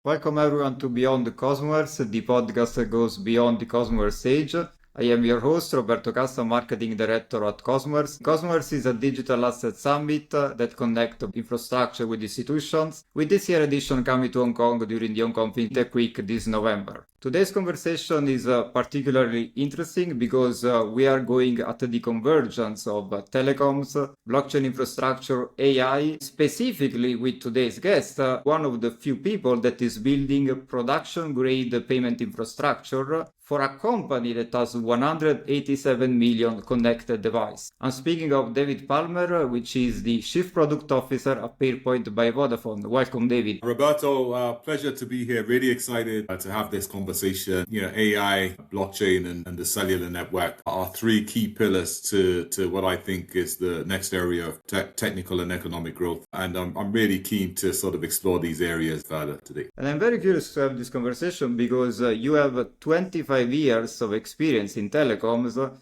Welcome everyone to Beyond the Cosmoverse, the podcast that goes beyond the Cosmoverse stage. I am your host, Roberto Castro, Marketing Director at Cosmoverse. Cosmoverse is a digital asset summit that connects infrastructure with institutions, with this year edition coming to Hong Kong during the Hong Kong FinTech Week this November. Today's conversation is particularly interesting because we are going at the convergence of telecoms, blockchain infrastructure, AI, specifically with today's guest, one of the few people that is building production-grade payment infrastructure for a company that has 187 million connected devices. I'm speaking of David Palmer, which is the Chief Product Officer at Pairpoint by Vodafone. Welcome, David. Roberto, pleasure to be here. Really excited to have this conversation. AI, blockchain, and the cellular network are three key pillars to what I think is the next area of technical and economic growth. And I'm really keen to sort of explore these areas further today. And I'm very curious to have this conversation because you have 25 years of experience in telecoms.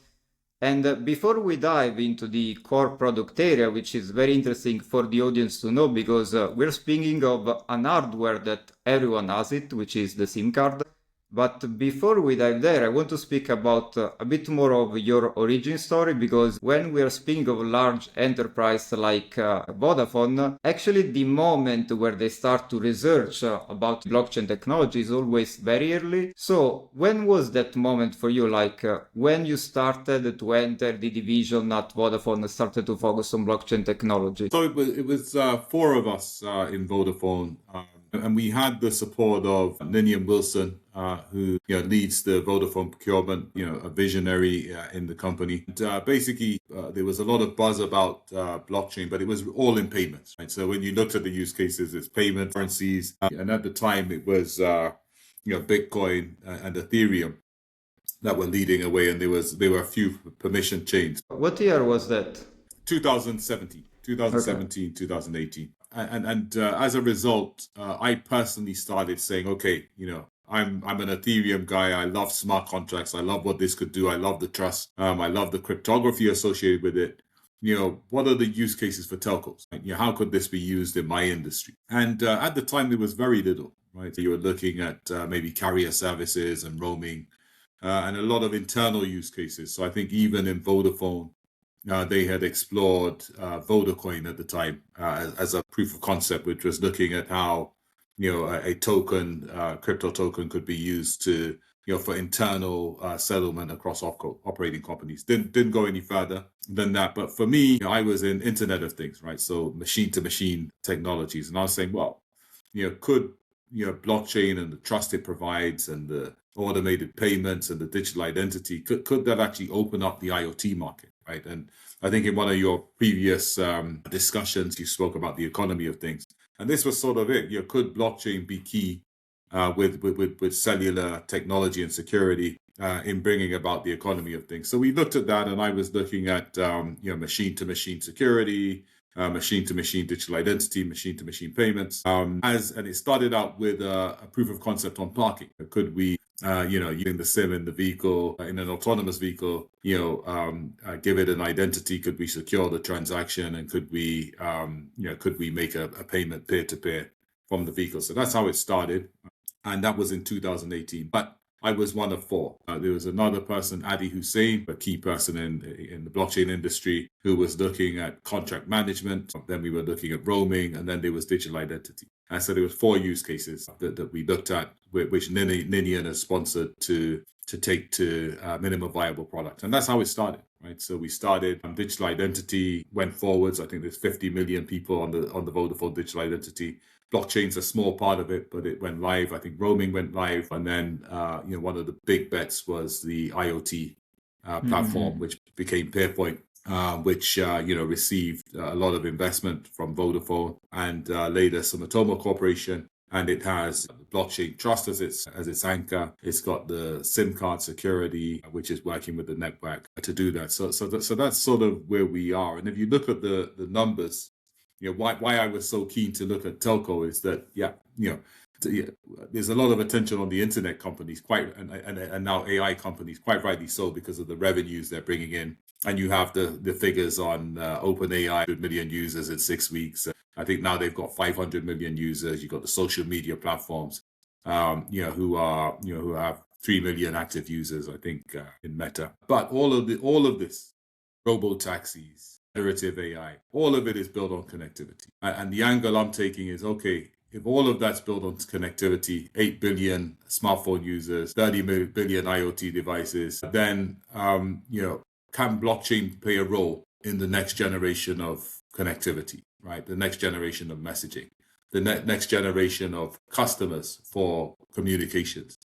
And before we dive into the core product area, which is very interesting for the audience to know, because we're speaking of an hardware that everyone has it, which is the SIM card. But before we dive there, I want to speak about a bit more of your origin story, because when we are speaking of large enterprise like Vodafone, actually the moment where they start to research about blockchain technology is always very early. So when was that moment for you, like when you started to enter the division at Vodafone and started to focus on blockchain technology? So it was four of us in Vodafone. And we had the support of Ninian Wilson, who leads the Vodafone procurement, a visionary in the company. And basically, there was a lot of buzz about blockchain, but it was all in payments, right? So when you looked at the use cases, it's payment currencies, and at the time it was Bitcoin and Ethereum that were leading away, and there were a few permission chains. What year was that? 2017, okay. 2018. And as a result, I personally started saying, okay, I'm an Ethereum guy. I love smart contracts. I love what this could do. I love the trust. I love the cryptography associated with it. What are the use cases for telcos? How could this be used in my industry? And at the time, there was very little, right? You were looking at maybe carrier services and roaming and a lot of internal use cases. So I think even in Vodafone, they had explored Vodafone at the time as a proof of concept, which was looking at how a token, crypto token, could be used to for internal settlement across operating companies. Didn't go any further than that. But for me, I was in Internet of Things, right? So machine to machine technologies, and I was saying, well, could blockchain and the trust it provides and the automated payments and the digital identity, could that actually open up the IoT market? Right. And I think in one of your previous discussions, you spoke about the economy of things. And this was sort of it. Could blockchain be key with cellular technology and security in bringing about the economy of things? So we looked at that, and I was looking at machine-to-machine security, machine-to-machine digital identity, machine-to-machine payments. And it started out with a proof of concept on parking. Could we using the SIM in the vehicle, in an autonomous vehicle, give it an identity? Could we secure the transaction? And could we make a payment peer-to-peer from the vehicle? So that's how it started. And that was in 2018. But I was one of four. There was another person, Adi Hussein, a key person in the blockchain industry, who was looking at contract management. Then we were looking at roaming, and then there was digital identity. And so there was four use cases that we looked at, which Ninian has sponsored to take to minimum viable product. And that's how it started, right? So we started digital identity, went forwards. I think there's 50 million people on the Vodafone digital identity. Blockchain's a small part of it, but it went live. I think roaming went live. And then, one of the big bets was the IoT platform, which became Pairpoint, which received a lot of investment from Vodafone and later Sumitomo Corporation. And it has blockchain trust as its anchor. It's got the SIM card security, which is working with the network to do that. So that's sort of where we are. And if you look at the numbers, why I was so keen to look at telco is that there's a lot of attention on the internet companies, and now AI companies, quite rightly so, because of the revenues they're bringing in. And you have the figures on OpenAI, 100 million users in 6 weeks. I think now they've got 500 million users. You've got the social media platforms. who have 3 million active users, I think, in Meta. But all of this, robo-taxis, generative AI, all of it is built on connectivity. And the angle I'm taking is, okay, if all of that's built on connectivity, 8 billion smartphone users, 30 billion IoT devices, then, can blockchain play a role in the next generation of connectivity, right? The next generation of messaging, the next generation of customers for communications.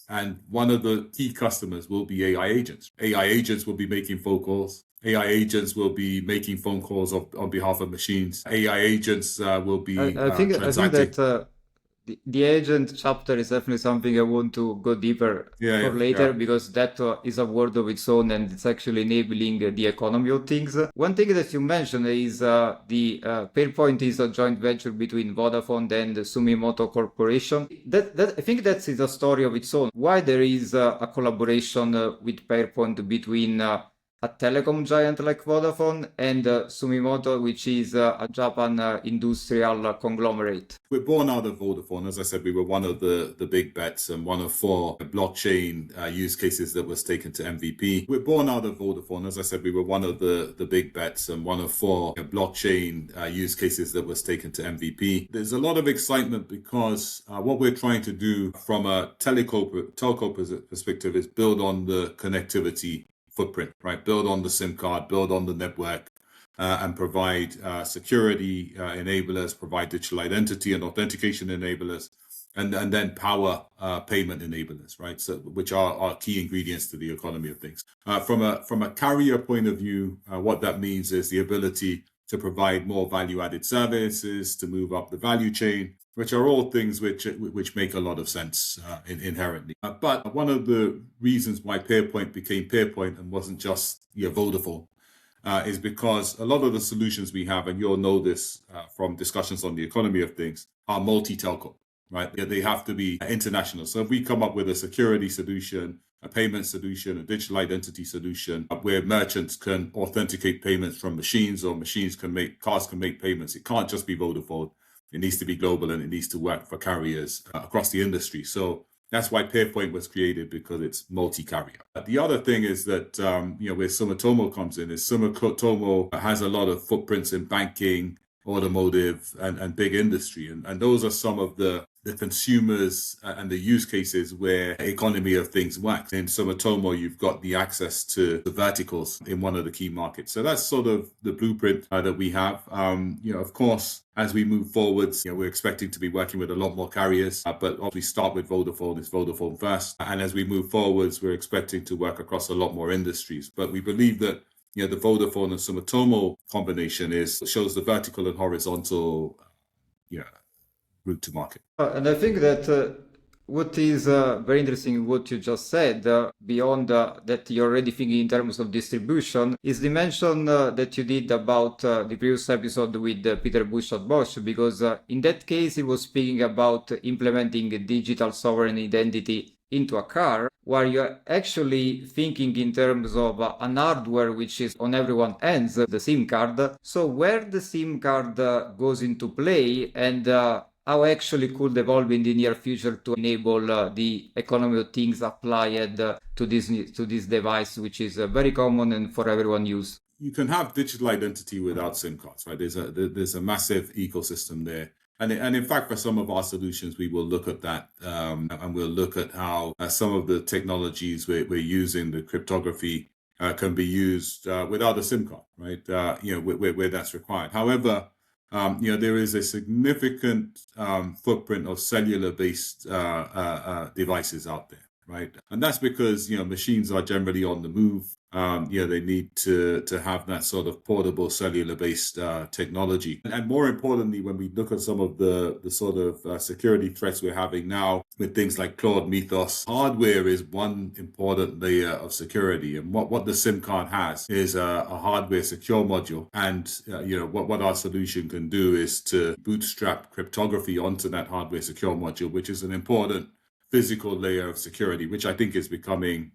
And one of the key customers will be AI agents. AI agents will be making phone calls. AI agents will be making phone calls on behalf of machines. AI agents will be transacting. I think that the agent chapter is definitely something I want to go deeper for later, because that is a word of its own, and it's actually enabling the economy of things. One thing that you mentioned is the Pairpoint is a joint venture between Vodafone and the Sumitomo Corporation. That I think that is a story of its own. Why there is a collaboration with Pairpoint between a telecom giant like Vodafone and Sumitomo, which is a Japan industrial conglomerate. We're born out of Vodafone. As I said, we were one of the big bets and one of 4 blockchain use cases that was taken to MVP. We're born out of Vodafone. As I said, we were one of the big bets and one of 4 blockchain use cases that was taken to MVP. There's a lot of excitement because what we're trying to do from a telco perspective is build on the connectivity footprint, right? Build on the SIM card, build on the network, and provide security enablers, provide digital identity and authentication enablers, and then power payment enablers, right? So, which are key ingredients to the economy of things. From a carrier point of view, what that means is the ability to provide more value-added services, to move up the value chain, which are all things which make a lot of sense inherently. But one of the reasons why Pairpoint became Pairpoint and wasn't just Vodafone is because a lot of the solutions we have, and you'll know this from discussions on the economy of things, are multi-telco, right? They have to be international. So if we come up with a security solution, a payment solution, a digital identity solution, where merchants can authenticate payments from machines, or cars can make payments, it can't just be Vodafone. It needs to be global, and it needs to work for carriers across the industry. So that's why Pairpoint was created, because it's multi-carrier. The other thing is that, where Sumitomo comes in, is Sumitomo has a lot of footprints in banking, automotive, and big industry. And those are some of the consumers and the use cases where economy of things works. In Sumitomo, you've got the access to the verticals in one of the key markets. So that's sort of the blueprint that we have. Of course, as we move forwards, we're expecting to be working with a lot more carriers, but obviously start with Vodafone. It's Vodafone first. And as we move forwards, we're expecting to work across a lot more industries. But we believe that the Vodafone and Sumitomo combination shows the vertical and horizontal route to market. And I think that what is very interesting in what you just said, beyond that you're already thinking in terms of distribution, is the mention that you did about the previous episode with Peter Bush at Bosch, because in that case he was speaking about implementing a digital sovereign identity into a car, where you're actually thinking in terms of an hardware which is on everyone's hands, the SIM card. So where the SIM card goes into play, and how actually could evolve in the near future to enable the economy of things applied to this device, which is very common and for everyone use. You can have digital identity without SIM cards, right? There's a massive ecosystem there. And in fact, for some of our solutions, we will look at that, and we'll look at how some of the technologies we're using, the cryptography, can be used without a SIM card, right? Where that's required. However, there is a significant footprint of cellular-based devices out there, right? And that's because machines are generally on the move. They need to have that sort of portable cellular-based technology. And more importantly, when we look at some of the sort of security threats we're having now with things like Claude Mythos, hardware is one important layer of security. And what the SIM card has is a hardware secure module. And what our solution can do is to bootstrap cryptography onto that hardware secure module, which is an important physical layer of security, which I think is becoming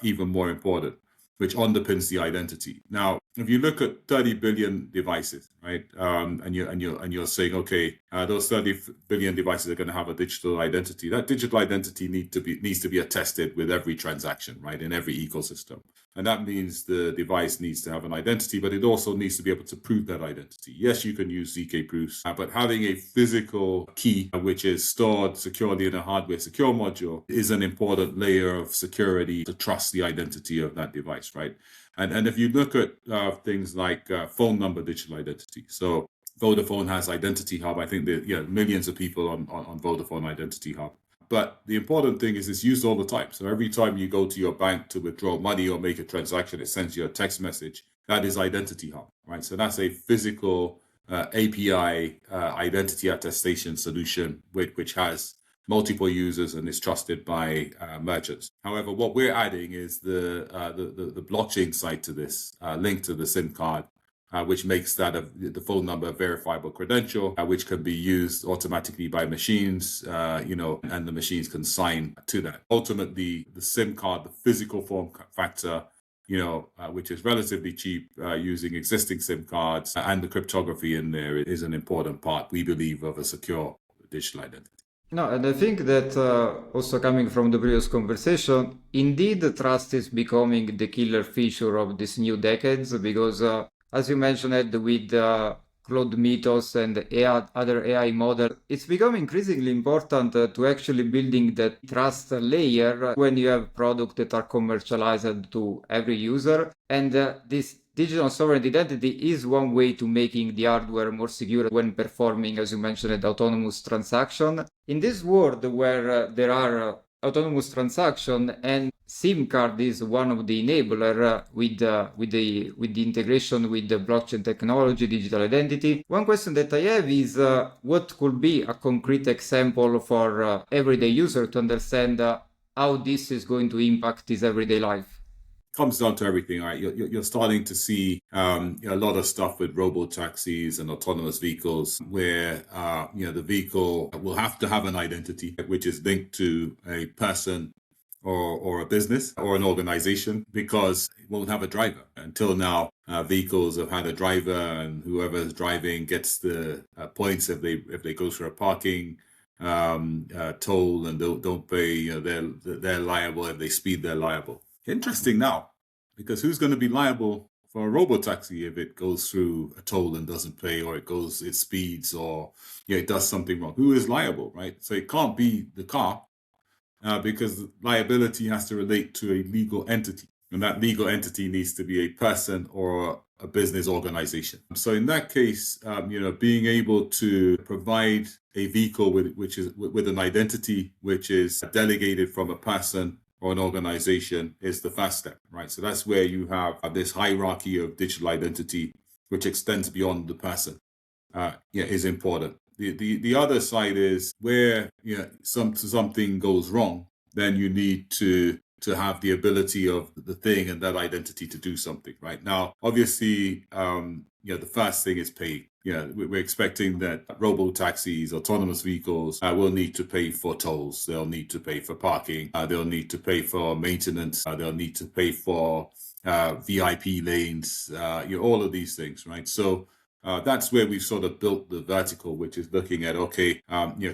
even more important, which underpins the identity. Now, if you look at 30 billion devices, right, and you're saying, okay, those 30 billion devices are going to have a digital identity. That digital identity needs to be attested with every transaction, right, in every ecosystem. And that means the device needs to have an identity, but it also needs to be able to prove that identity. Yes, you can use ZK proofs, but having a physical key, which is stored securely in a hardware secure module, is an important layer of security to trust the identity of that device, right? And if you look at things like phone number digital identity, so Vodafone has Identity Hub. I think that millions of people on Vodafone Identity Hub. But the important thing is it's used all the time. So every time you go to your bank to withdraw money or make a transaction, it sends you a text message. That is Identity Hub, right? So that's a physical API identity attestation solution which has multiple users and is trusted by merchants. However, what we're adding is the blockchain side to this, linked to the SIM card, which makes that the phone number a verifiable credential, which can be used automatically by machines, and the machines can sign to that. Ultimately, the SIM card, the physical form factor, which is relatively cheap using existing SIM cards, and the cryptography in there is an important part, we believe, of a secure digital identity. No, and I think that also coming from the previous conversation, indeed, trust is becoming the killer feature of these new decades because, as you mentioned, with Claude Mythos and other AI models, it's becoming increasingly important to actually building the trust layer when you have products that are commercialized to every user. And this digital sovereign identity is one way to making the hardware more secure when performing, as you mentioned, autonomous transaction. In this world where there are autonomous transaction and SIM card is one of the enabler with the integration with the blockchain technology, digital identity. One question that I have is what could be a concrete example for everyday user to understand how this is going to impact his everyday life? Comes down to everything, right? You're starting to see a lot of stuff with robo taxis and autonomous vehicles where the vehicle will have to have an identity which is linked to a person or a business or an organization because it won't have a driver. Until now, vehicles have had a driver, and whoever's driving gets the points if they go through a parking toll and don't pay. They're liable. If they speed, they're liable. Interesting now, because who's going to be liable for a robo-taxi if it goes through a toll and doesn't pay, or it speeds, or it does something wrong? Who is liable, right? So it can't be the car because liability has to relate to a legal entity, and that legal entity needs to be a person or a business organization. So in that case, being able to provide a vehicle with an identity which is delegated from a person or an organization is the first step, right? So that's where you have this hierarchy of digital identity, which extends beyond the person, is important. The other side is where something goes wrong, then you need to have the ability of the thing and that identity to do something, right? Now, obviously, the first thing is pay. We're expecting that robo-taxis, autonomous vehicles will need to pay for tolls. They'll need to pay for parking. They'll need to pay for maintenance. They'll need to pay for VIP lanes, all of these things, right? So that's where we've sort of built the vertical, which is looking at,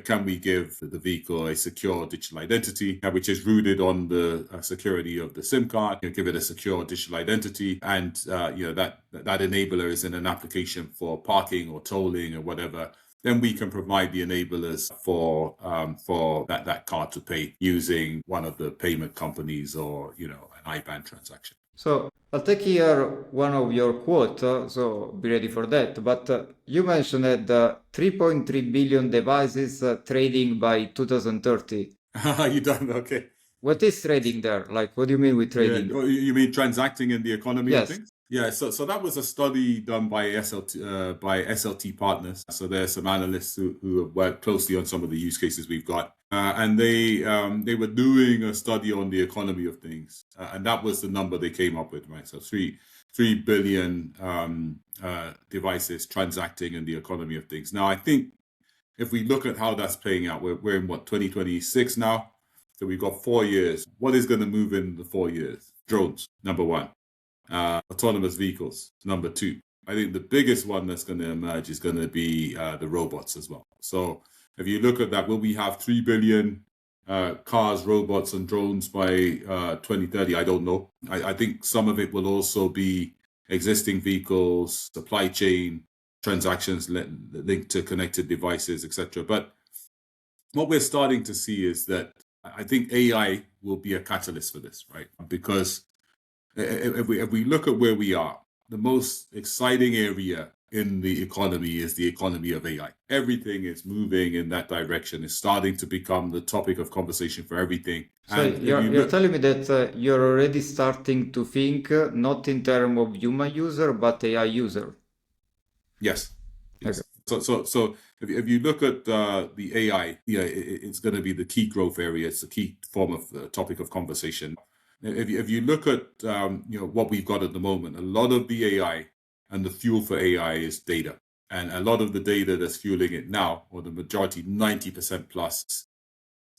can we give the vehicle a secure digital identity, which is rooted on the security of the SIM card, give it a secure digital identity, and that enabler is in an application for parking or tolling or whatever. Then we can provide the enablers for that card to pay using one of the payment companies or an IBAN transaction. So I'll take here one of your quote, so be ready for that. But you mentioned 3.3 billion devices trading by 2030. You done? Okay. What is trading there? Like, what do you mean with trading? Yeah. You mean transacting in the economy Yes. of things? Yeah, so that was a study done by SLT Partners. So there's some analysts who have worked closely on some of the use cases we've got, and they were doing a study on the economy of things, and that was the number they came up with, right? So 3 billion devices transacting in the economy of things. Now, I think if we look at how that's playing out, we're in 2026 now, so we've got 4 years. What is going to move in the 4 years? Drones, number one. Autonomous vehicles, number 2. I think the biggest one that's going to emerge is going to be the robots as well. So if you look at that, will we have 3 billion cars, robots, and drones by 2030? I don't know. I think some of it will also be existing vehicles, supply chain, transactions linked to connected devices, etc. But what we're starting to see is that I think AI will be a catalyst for this, right? Because if we look at where we are, the most exciting area in the economy is the economy of AI. Everything is moving in that direction. It's starting to become the topic of conversation for everything. So you're telling me that you're already starting to think not in terms of human user, but AI user. Yes. Okay. So if you look at the AI, it's going to be the key growth area. It's the key form of topic of conversation. If you look at what we've got at the moment, a lot of the AI and the fuel for AI is data, and a lot of the data that's fueling it now, or the majority, 90% plus,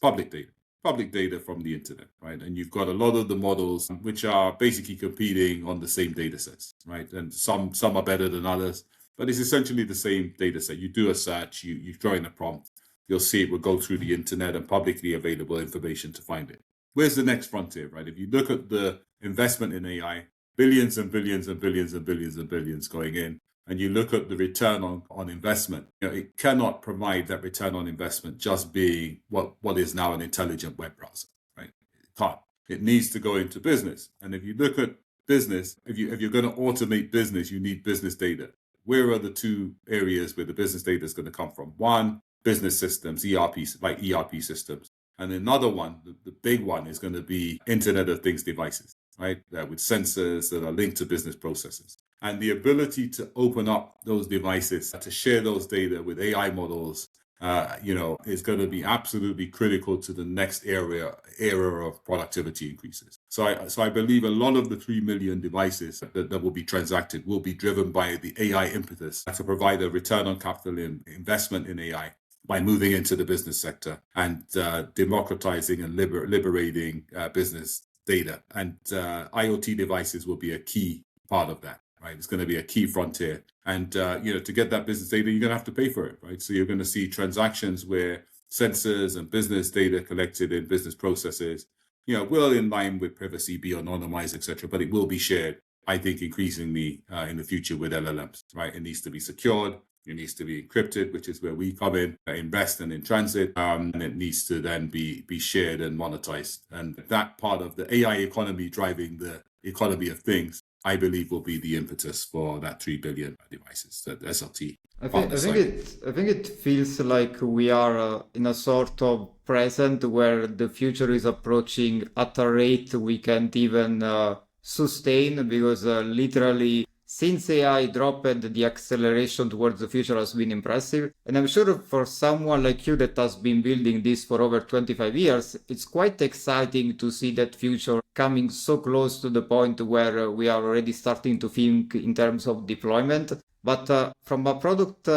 public data from the internet, right? And you've got a lot of the models which are basically competing on the same data sets, right? And some are better than others, but it's essentially the same data set. You do a search, you throw in a prompt, you'll see it will go through the internet and publicly available information to find it. Where's the next frontier, right? If you look at the investment in AI, billions and billions and billions and billions and billions going in, and you look at the return on investment, it cannot provide that return on investment just being what is now an intelligent web browser, right? It can't. It needs to go into business. And if you look at business, if you're going to automate business, you need business data. Where are the 2 areas where the business data is going to come from? One, business systems, ERP systems. And another one, the big one, is going to be Internet of Things devices, right? With sensors that are linked to business processes. And the ability to open up those devices, to share those data with AI models, is going to be absolutely critical to the next era of productivity increases. So I believe a lot of the 3 million devices that will be transacted will be driven by the AI impetus to provide a return on capital investment in AI by moving into the business sector and democratizing and liberating business data. And IoT devices will be a key part of that, right? It's going to be a key frontier. And, to get that business data, you're going to have to pay for it, right? So you're going to see transactions where sensors and business data collected in business processes, will in line with privacy be anonymized, etc., but it will be shared, I think, increasingly in the future with LLMs, right? It needs to be secured. It needs to be encrypted, which is where we come in REST and in transit, and it needs to then be shared and monetized. And that part of the AI economy driving the economy of things, I believe, will be the impetus for that 3 billion devices, that SLT. I think it feels like we are in a sort of present where the future is approaching at a rate we can't even sustain, because literally since AI dropped, the acceleration towards the future has been impressive. And I'm sure for someone like you that has been building this for over 25 years, it's quite exciting to see that future coming so close to the point where we are already starting to think in terms of deployment. But from a product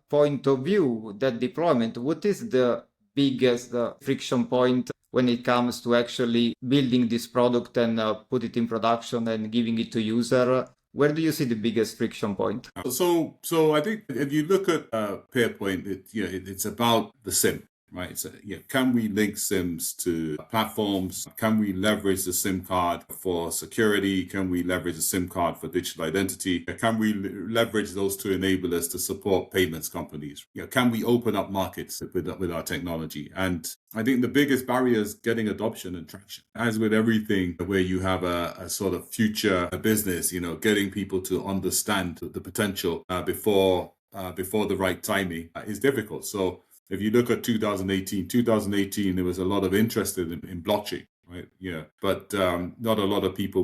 point of view, that deployment, what is the biggest friction point when it comes to actually building this product and put it in production and giving it to user? Where do you see the biggest friction point? So I think if you look at Pairpoint, it's about the SIM, right? So, can we link SIMs to platforms? Can we leverage the SIM card for security? Can we leverage the SIM card for digital identity? Can we leverage those two enablers to support payments companies? Can we open up markets with our technology? And I think the biggest barrier is getting adoption and traction. As with everything where you have a sort of future business, getting people to understand the potential before the right timing is difficult. So if you look at 2018, there was a lot of interest in blockchain, right? But not a lot of people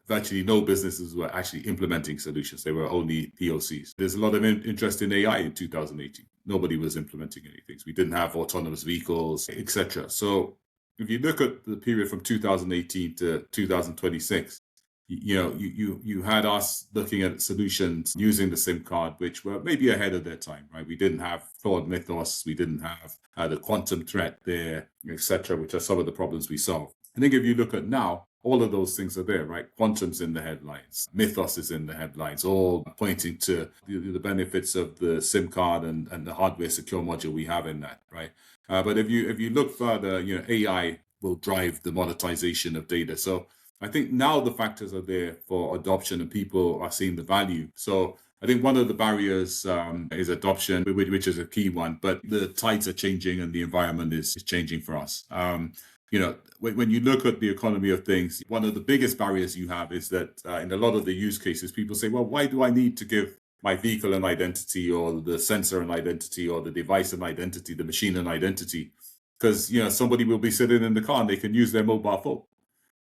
virtually no businesses were actually implementing solutions. They were only POCs. There's a lot of interest in AI in 2018. Nobody was implementing anything. So we didn't have autonomous vehicles, etc. So if you look at the period from 2018 to 2026, you had us looking at solutions using the SIM card, which were maybe ahead of their time, right? We didn't have Claude Mythos, we didn't have the quantum threat there, etc., which are some of the problems we solve. I think if you look at now, All of those things are there, right? Quantum's in the headlines. Mythos is in the headlines, all pointing to the benefits of the SIM card and the hardware secure module we have in that, right? But if you look further, AI will drive the monetization of data. So I think now the factors are there for adoption and people are seeing the value. So I think one of the barriers is adoption, which is a key one, but the tides are changing and the environment is changing for us. When you look at the economy of things, one of the biggest barriers you have is that in a lot of the use cases, people say, well, why do I need to give my vehicle an identity or the sensor an identity or the device an identity, the machine an identity? Because, somebody will be sitting in the car and they can use their mobile phone.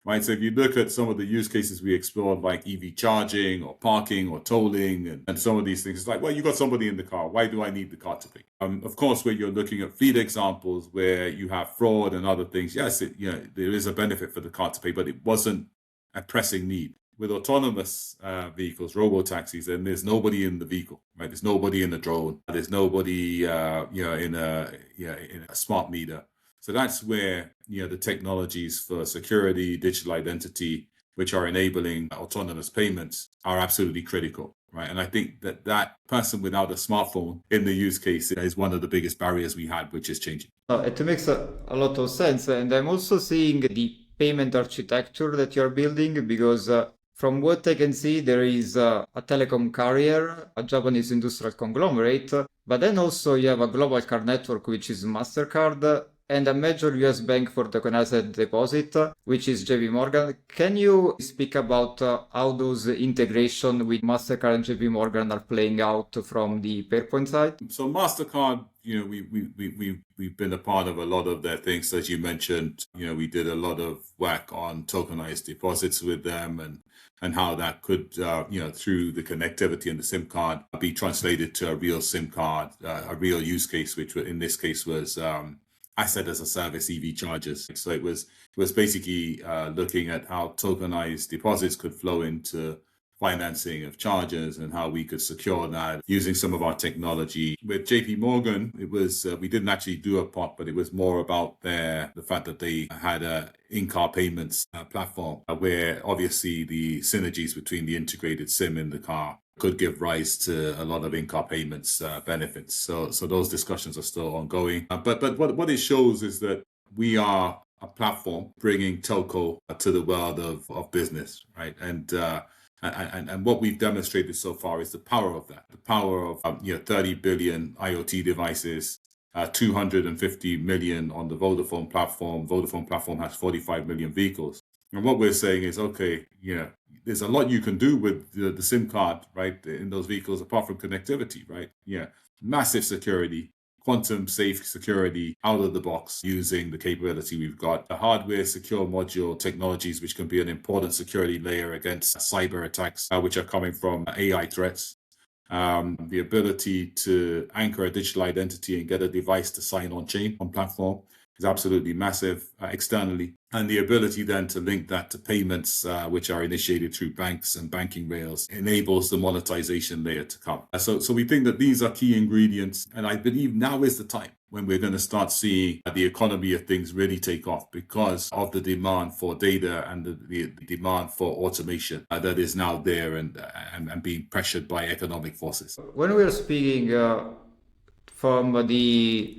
Right. So if you look at some of the use cases we explored, like EV charging or parking or tolling and some of these things, it's like, well, you got somebody in the car. Why do I need the car to pay? Of course, when you're looking at fleet examples where you have fraud and other things, yes, there is a benefit for the car to pay, but it wasn't a pressing need. With autonomous vehicles, robo-taxis, then there's nobody in the vehicle, right? There's nobody in the drone. There's nobody, in a smart meter. So that's where, the technologies for security, digital identity, which are enabling autonomous payments are absolutely critical, right? And I think that person without a smartphone in the use case is one of the biggest barriers we had, which is changing. It makes a lot of sense. And I'm also seeing the payment architecture that you're building because from what I can see, there is a telecom carrier, a Japanese industrial conglomerate, but then also you have a global card network, which is Mastercard, and a major US bank for tokenized deposit, which is JPMorgan. Can you speak about how those integration with Mastercard and JPMorgan are playing out from the Pairpoint side? So Mastercard, we've been a part of a lot of their things, as you mentioned. We did a lot of work on tokenized deposits with them and how that could, through the connectivity and the SIM card, be translated to a real SIM card, a real use case, which in this case was asset as a service EV chargers. So it was basically looking at how tokenized deposits could flow into financing of chargers and how we could secure that using some of our technology. With JP Morgan, it was we didn't actually do a pot, but it was more about the fact that they had a in-car payments platform where obviously the synergies between the integrated SIM in the car could give rise to a lot of in-car payments benefits. So those discussions are still ongoing. But what it shows is that we are a platform bringing telco to the world of business, right? And what we've demonstrated so far is the power of that, the power of 30 billion IoT devices, 250 million on the Vodafone platform. Vodafone platform has 45 million vehicles. And what we're saying is, okay, there's a lot you can do with the SIM card, right, in those vehicles, apart from connectivity, right? Yeah, massive security, quantum safe security out of the box using the capability we've got. The hardware secure module technologies, which can be an important security layer against cyber attacks, which are coming from AI threats. The ability to anchor a digital identity and get a device to sign on chain on platform is absolutely massive externally. And the ability then to link that to payments, which are initiated through banks and banking rails, enables the monetization layer to come. So we think that these are key ingredients. And I believe now is the time when we're going to start seeing the economy of things really take off because of the demand for data and the demand for automation that is now there and being pressured by economic forces. When we are speaking from the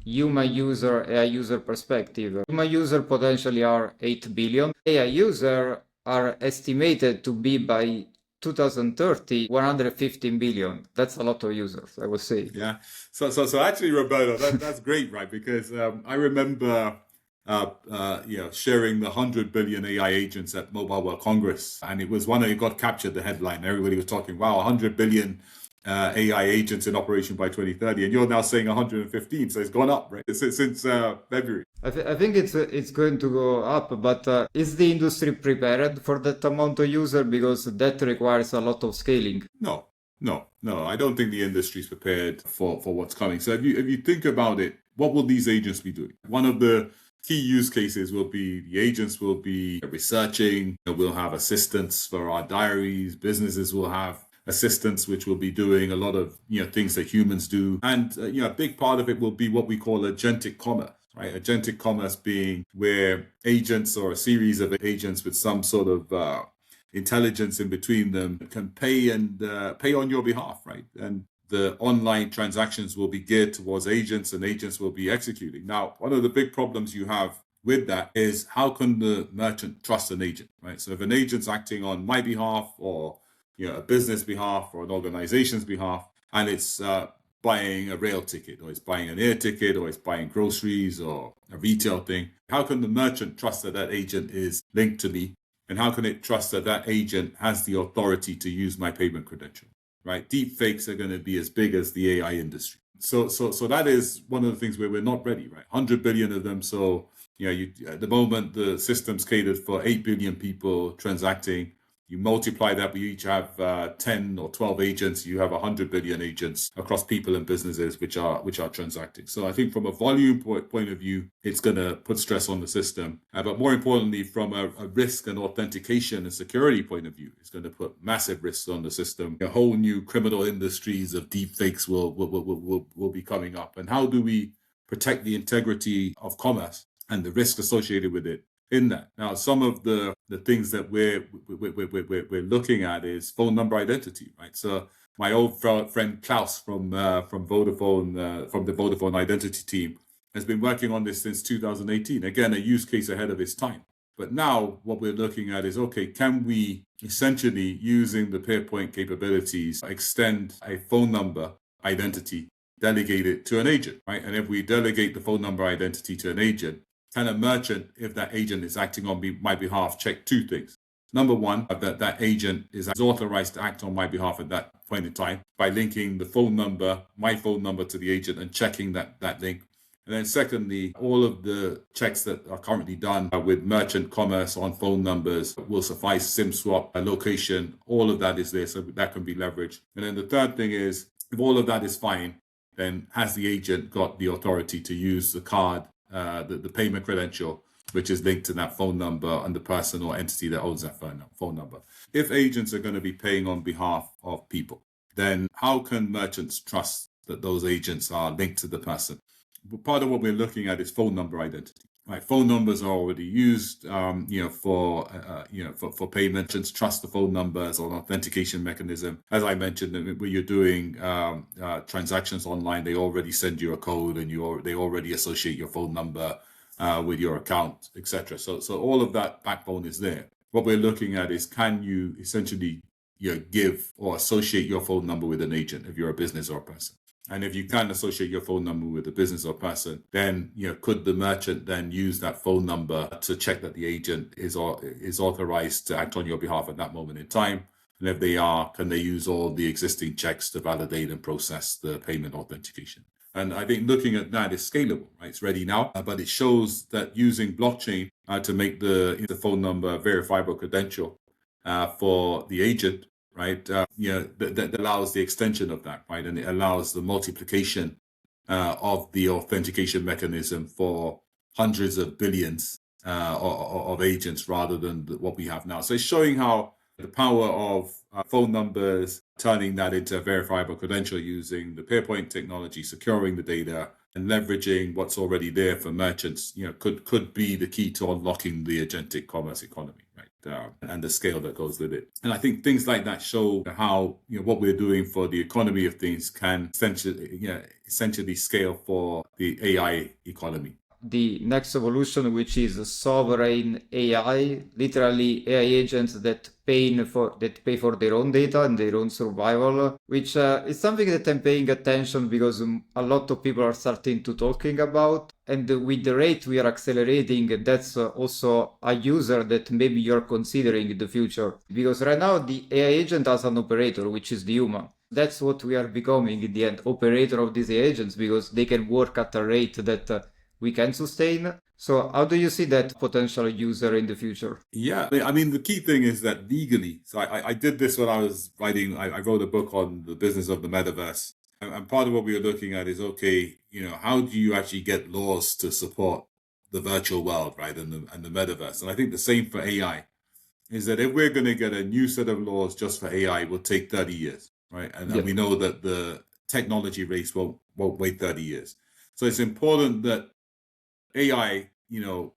human user, AI user perspective, human user potentially are 8 billion. AI user are estimated to be by 2030, 115 billion. That's a lot of users, I would say. Yeah. So actually, Roberto, that's great, right? Because I remember, sharing the 100 billion AI agents at Mobile World Congress, and it was one that got captured the headline. Everybody was talking, wow, 100 billion AI agents in operation by 2030, and you're now saying 115, so it's gone up, right? Since February. I think it's going to go up, but is the industry prepared for that amount of user because that requires a lot of scaling? No. I don't think the industry is prepared for what's coming. So if you think about it, what will these agents be doing? One of the key use cases will be the agents will be researching. We'll have assistants for our diaries. Businesses will have assistants which will be doing a lot of things that humans do, and a big part of it will be what we call agentic commerce, right? Agentic commerce being where agents or a series of agents with some sort of intelligence in between them can pay and pay on your behalf, right? And the online transactions will be geared towards agents and agents will be executing. Now, one of the big problems you have with that is how can the merchant trust an agent, right? So if an agent's acting on my behalf or a business behalf or an organization's behalf, and it's buying a rail ticket or it's buying an air ticket or it's buying groceries or a retail thing, how can the merchant trust that that agent is linked to me? And how can it trust that that agent has the authority to use my payment credential, right? Deep fakes are going to be as big as the AI industry. So that is one of the things where we're not ready, right? 100 billion of them. So, at the moment, the system's catered for 8 billion people transacting. You multiply that, we each have 10 or 12 agents. You have 100 billion agents across people and businesses which are transacting. So I think from a volume point of view, it's going to put stress on the system. But more importantly, from a risk and authentication and security point of view, it's going to put massive risks on the system. A whole new criminal industries of deepfakes will be coming up. And how do we protect the integrity of commerce and the risk associated with it in that? Now, some of the things that we're looking at is phone number identity, right? So my old friend Klaus from Vodafone, from the Vodafone identity team, has been working on this since 2018. Again, a use case ahead of its time. But now what we're looking at is, okay, can we essentially, using the Pairpoint capabilities, extend a phone number identity, delegate it to an agent, right? And if we delegate the phone number identity to an agent, can a merchant, if that agent is acting on my behalf, check two things? Number one, that agent is authorized to act on my behalf at that point in time by linking the phone number, my phone number, to the agent and checking that link. And then secondly, all of the checks that are currently done with merchant commerce on phone numbers will suffice. SIM swap, location, all of that is there, so that can be leveraged. And then the third thing is, if all of that is fine, then has the agent got the authority to use the card, the payment credential, which is linked to that phone number and the person or entity that owns that phone number? If agents are going to be paying on behalf of people, then how can merchants trust that those agents are linked to the person? Part of what we're looking at is phone number identity. Right, phone numbers are already used, for payment. Merchants trust the phone number as an authentication mechanism. As I mentioned, when you're doing transactions online, they already send you a code, and they already associate your phone number with your account, etc. So all of that backbone is there. What we're looking at is, can you essentially give or associate your phone number with an agent if you're a business or a person? And if you can associate your phone number with a business or person, then could the merchant then use that phone number to check that the agent is authorized to act on your behalf at that moment in time? And if they are, can they use all the existing checks to validate and process the payment authentication? And I think looking at that is scalable, right? It's ready now, but it shows that using blockchain to make the phone number a verifiable credential for the agent, right? That allows the extension of that, right? And it allows the multiplication of the authentication mechanism for hundreds of billions of agents rather than what we have now. So it's showing how the power of phone numbers, turning that into a verifiable credential using the Pairpoint technology, securing the data, and leveraging what's already there for merchants, could be the key to unlocking the agentic commerce economy, right? And the scale that goes with it. And I think things like that show how what we're doing for the economy of things can essentially scale for the AI economy. The next evolution, which is sovereign AI, literally AI agents that pay for their own data and their own survival, which is something that I'm paying attention because a lot of people are starting to talking about. And with the rate we are accelerating, that's also a user that maybe you're considering in the future. Because right now the AI agent has an operator, which is the human. That's what we are becoming in the end, operator of these AI agents, because they can work at a rate that we can sustain. So how do you see that potential user in the future? Yeah, I mean, the key thing is that legally, so I did this when I was writing, I wrote a book on the business of the metaverse. And part of what we were looking at is, okay, how do you actually get laws to support the virtual world, right, and the metaverse? And I think the same for AI, is that if we're going to get a new set of laws just for AI, it will take 30 years, right? And we know that the technology race won't wait 30 years. So it's important that AI,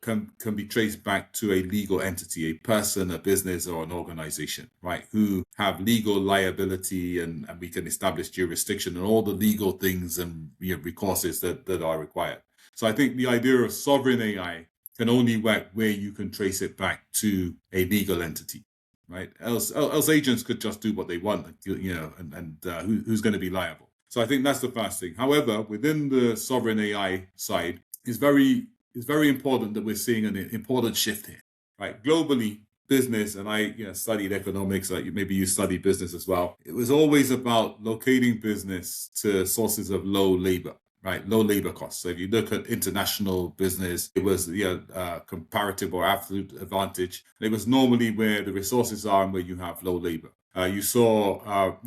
can be traced back to a legal entity, a person, a business, or an organization, right? Who have legal liability, and we can establish jurisdiction and all the legal things and recourses that are required. So I think the idea of sovereign AI can only work where you can trace it back to a legal entity, right? Else agents could just do what they want, who's going to be liable? So I think that's the first thing. However, within the sovereign AI side, it's very important that we're seeing an important shift here, right? Globally, business, and I studied economics, maybe you study business as well. It was always about locating business to sources of low labor, right? Low labor costs. So if you look at international business, it was comparative or absolute advantage. And it was normally where the resources are and where you have low labor. You saw,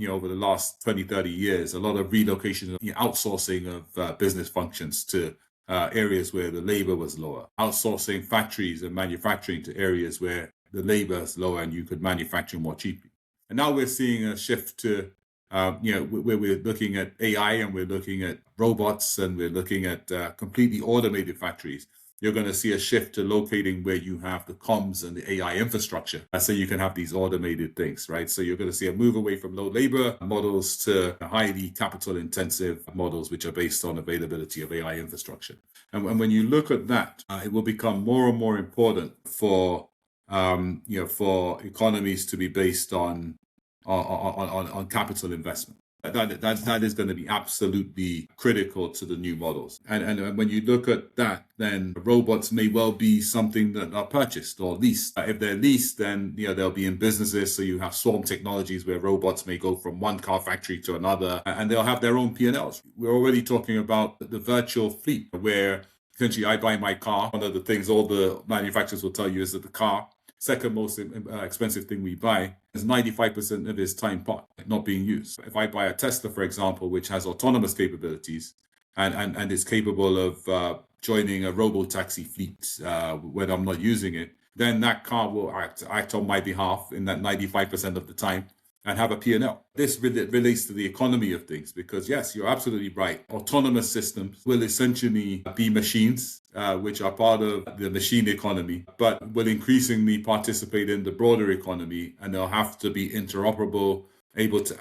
over the last 20, 30 years, a lot of relocation, outsourcing of business functions to areas where the labor was lower, outsourcing factories and manufacturing to areas where the labor is lower and you could manufacture more cheaply. And now we're seeing a shift to, where we're looking at AI and we're looking at robots and we're looking at completely automated factories. You're going to see a shift to locating where you have the comms and the AI infrastructure, so you can have these automated things, right? So you're going to see a move away from low labor models to highly capital intensive models, which are based on availability of AI infrastructure. And when you look at that, it will become more and more important for economies to be based on capital investment. That is going to be absolutely critical to the new models. And when you look at that, then robots may well be something that are purchased or leased. If they're leased, then they'll be in businesses. So you have swarm technologies where robots may go from one car factory to another, and they'll have their own P&Ls. We're already talking about the virtual fleet, where essentially I buy my car. One of the things all the manufacturers will tell you is that the car, second most expensive thing we buy, is 95% of its time part not being used. If I buy a Tesla, for example, which has autonomous capabilities and is capable of joining a robo-taxi fleet when I'm not using it, then that car will act on my behalf in that 95% of the time and have a P&L. This relates to the economy of things because, yes, you're absolutely right. Autonomous systems will essentially be machines, which are part of the machine economy, but will increasingly participate in the broader economy, and they'll have to be interoperable, able to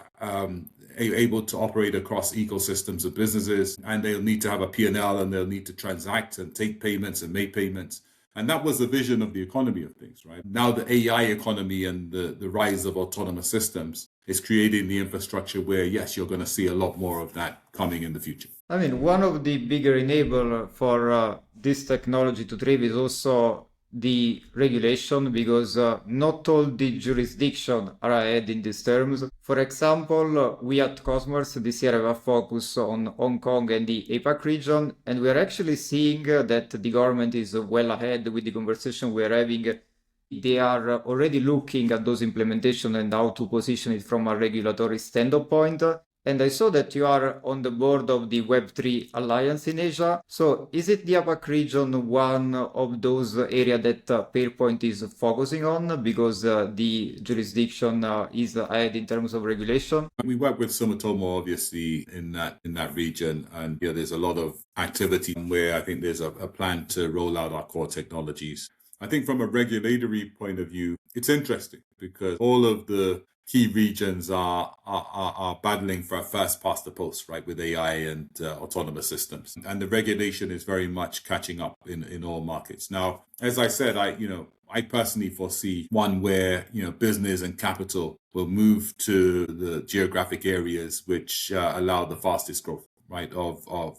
operate across ecosystems of businesses, and they'll need to have a P&L, and they'll need to transact and take payments and make payments. And that was the vision of the economy of things, right? Now the AI economy and the rise of autonomous systems is creating the infrastructure where, yes, you're going to see a lot more of that coming in the future. I mean, one of the bigger enablers for this technology to thrive is also the regulation, because not all the jurisdictions are ahead in these terms. For example, we at Cosmoverse this year have a focus on Hong Kong and the APAC region, and we are actually seeing that the government is well ahead with the conversation we are having. They are already looking at those implementation and how to position it from a regulatory standpoint. And I saw that you are on the board of the Web3 Alliance in Asia. So is it the APAC region one of those areas that Pairpoint is focusing on because the jurisdiction is ahead in terms of regulation? We work with Sumitomo, obviously, in that region. And there's a lot of activity where I think there's a plan to roll out our core technologies. I think from a regulatory point of view, it's interesting because all of the key regions are battling for a first past the post, right, with AI and autonomous systems. And the regulation is very much catching up in all markets. Now, as I said, I personally foresee one where, business and capital will move to the geographic areas which allow the fastest growth, right, of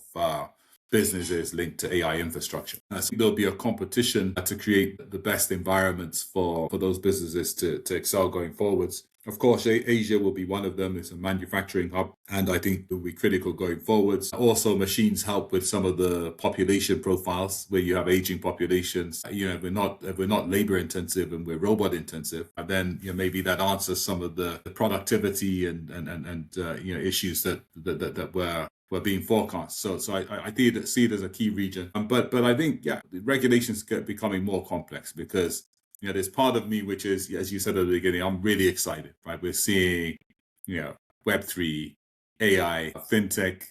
businesses linked to AI infrastructure. So there'll be a competition to create the best environments for those businesses to excel going forwards. Of course, Asia will be one of them. It's a manufacturing hub, and I think it will be critical going forwards. Also, machines help with some of the population profiles where you have aging populations. If we're not labor intensive and we're robot intensive, then maybe that answers some of the productivity and issues that were being forecast. So I see it as a key region. But I think, the regulations get becoming more complex because there's part of me which is, as you said at the beginning, I'm really excited, right? We're seeing, Web3, AI, fintech,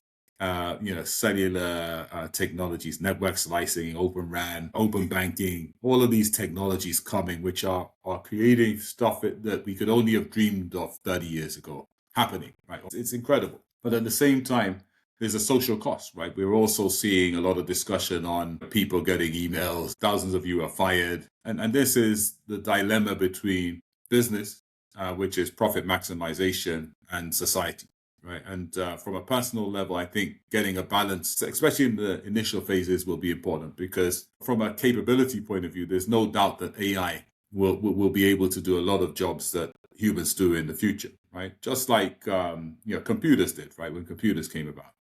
cellular technologies, network slicing, open RAN, open banking, all of these technologies coming, which are creating stuff that we could only have dreamed of 30 years ago happening, right? It's incredible. But at the same time, there's a social cost, right? We're also seeing a lot of discussion on people getting emails, thousands of you are fired. And this is the dilemma between business, which is profit maximization, and society, right? And from a personal level, I think getting a balance, especially in the initial phases, will be important, because from a capability point of view, there's no doubt that AI will be able to do a lot of jobs that humans do in the future, right? Just like computers did, right? When computers came about.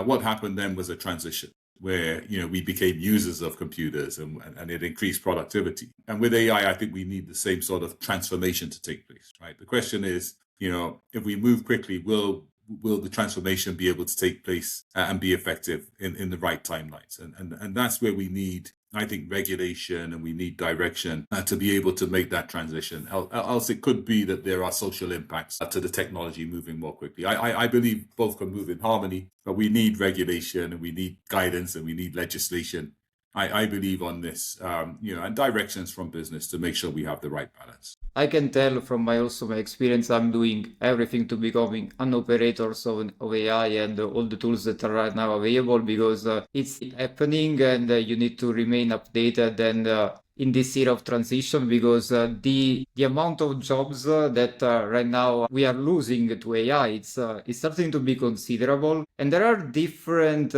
What happened then was a transition where, we became users of computers and it increased productivity. And with AI, I think we need the same sort of transformation to take place, right? The question is, if we move quickly, will the transformation be able to take place and be effective in the right timelines? And that's where we need, I think, regulation, and we need direction to be able to make that transition. Else it could be that there are social impacts to the technology moving more quickly. I believe both can move in harmony, but we need regulation, and we need guidance, and we need legislation. I believe on this, and directions from business to make sure we have the right balance. I can tell from my experience, I'm doing everything to becoming an operator of AI and all the tools that are right now available, because it's happening, and you need to remain updated and in this era of transition, because the amount of jobs that right now we are losing to AI, it's starting to be considerable. And there are different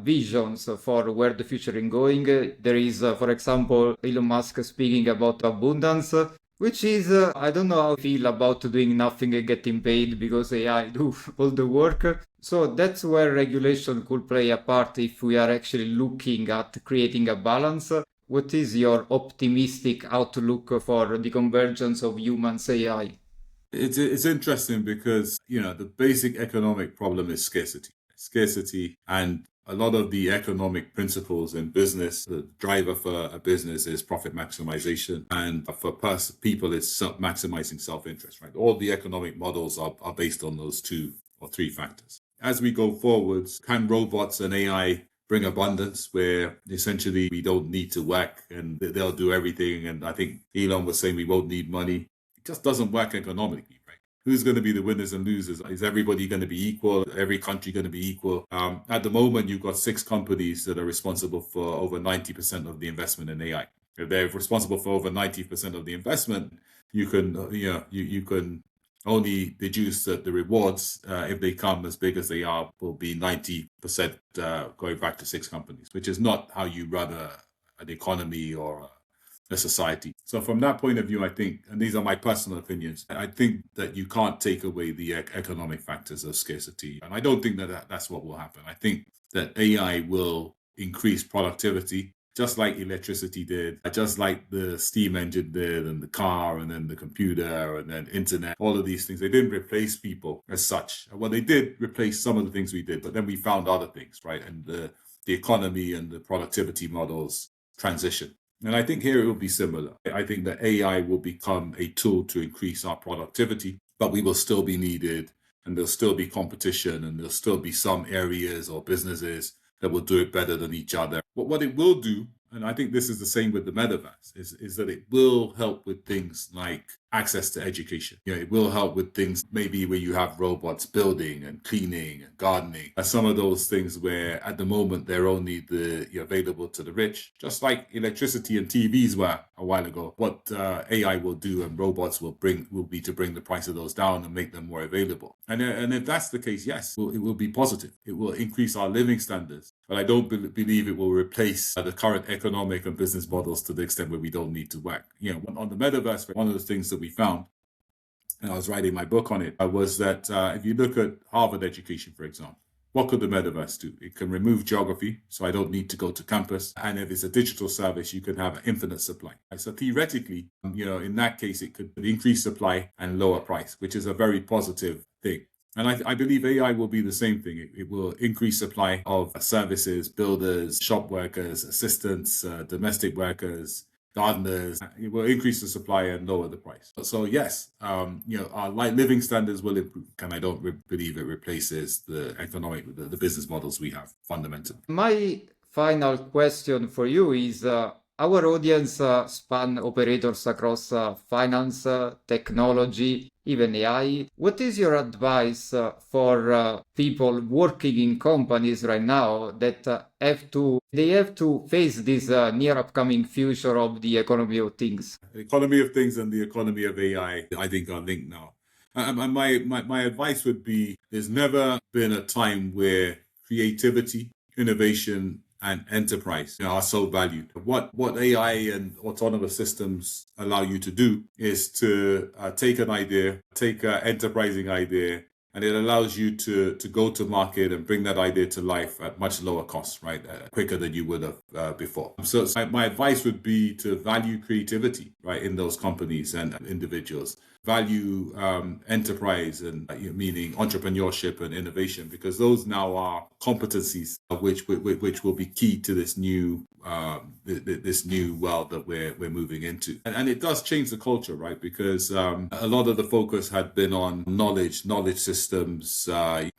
visions for where the future is going. There is, for example, Elon Musk speaking about abundance, which is, I don't know how I feel about doing nothing and getting paid because AI do all the work. So that's where regulation could play a part if we are actually looking at creating a balance. What is your optimistic outlook for the convergence of humans AI? It's interesting because, the basic economic problem is scarcity, and a lot of the economic principles in business, the driver for a business is profit maximization, and for people it's maximizing self-interest, right? All the economic models are based on those two or three factors. As we go forwards, can robots and AI bring abundance where essentially we don't need to work and they'll do everything? And I think Elon was saying we won't need money. It just doesn't work economically, right? Who's going to be the winners and losers? Is everybody going to be equal? Every country going to be equal? At the moment, you've got 6 companies that are responsible for over 90% of the investment in AI. If they're responsible for over 90% of the investment, you can only deduce that the rewards, if they come as big as they are, will be 90% going back to 6 companies, which is not how you run an economy or a society. So from that point of view, I think, and these are my personal opinions, I think that you can't take away the economic factors of scarcity. And I don't think that that's what will happen. I think that AI will increase productivity, just like electricity did, just like the steam engine did, and the car, and then the computer, and then internet, all of these things. They didn't replace people as such. Well, they did replace some of the things we did, but then we found other things, right? And the economy and the productivity models transition. And I think here it will be similar. I think that AI will become a tool to increase our productivity, but we will still be needed, and there'll still be competition, and there'll still be some areas or businesses that will do it better than each other. But what it will do, and I think this is the same with the metaverse, is that it will help with things like access to education. It will help with things maybe where you have robots building and cleaning and gardening, and some of those things where at the moment they're only available to the rich, just like electricity and TVs were a while ago. What AI will do and robots will be to bring the price of those down and make them more available. And if that's the case, yes, it will be positive. It will increase our living standards. But I don't believe it will replace the current economic and business models to the extent where we don't need to work. On the metaverse, one of the things that we found, and I was writing my book on it, was that if you look at Harvard education, for example, what could the metaverse do? It can remove geography, so I don't need to go to campus. And if it's a digital service, you can have an infinite supply. So theoretically, in that case, it could increase supply and lower price, which is a very positive thing. And I believe AI will be the same thing. It will increase supply of services, builders, shop workers, assistants, domestic workers, gardeners. It will increase the supply and lower the price. So yes, our living standards will improve, and I don't believe it replaces the the business models we have fundamentally. My final question for you is our audience span operators across finance, technology, even AI. What is your advice for people working in companies right now that have to face this near upcoming future of the economy of things? The economy of things and the economy of AI, I think, are linked now. And my advice would be: there's never been a time where creativity, innovation, and enterprise are so valued. What AI and autonomous systems allow you to do is to take an idea, take an enterprising idea, and it allows you to go to market and bring that idea to life at much lower cost, right? Quicker than you would have before. So my advice would be to value creativity, right, in those companies and individuals. Value enterprise and meaning entrepreneurship and innovation, because those now are competencies which will be key to this new world that we're moving into. And it does change the culture, right? Because a lot of the focus had been on knowledge systems,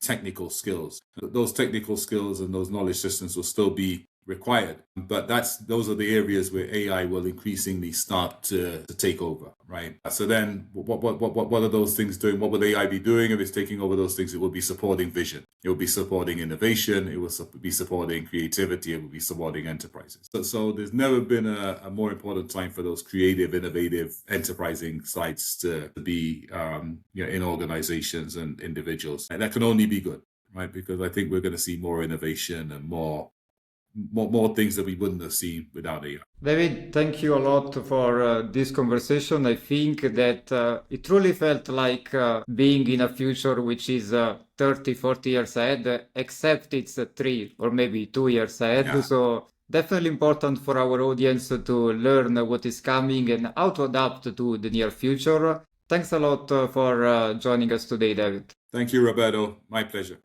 technical skills. Those technical skills and those knowledge systems will still be required, but those are the areas where AI will increasingly start to take over, right? So then what are those things doing? What will AI be doing if it's taking over those things? It will be supporting vision, it will be supporting innovation, it will be supporting creativity, it will be supporting enterprises. So there's never been a more important time for those creative, innovative, enterprising sides to be in organizations and individuals, and that can only be good, right? Because I think we're going to see more innovation and more things that we wouldn't have seen without AI. David, thank you a lot for this conversation. I think that it truly felt like being in a future which is 30, 40 years ahead, except it's 3 or maybe 2 years ahead. Yeah. So definitely important for our audience to learn what is coming and how to adapt to the near future. Thanks a lot for joining us today, David. Thank you, Roberto. My pleasure.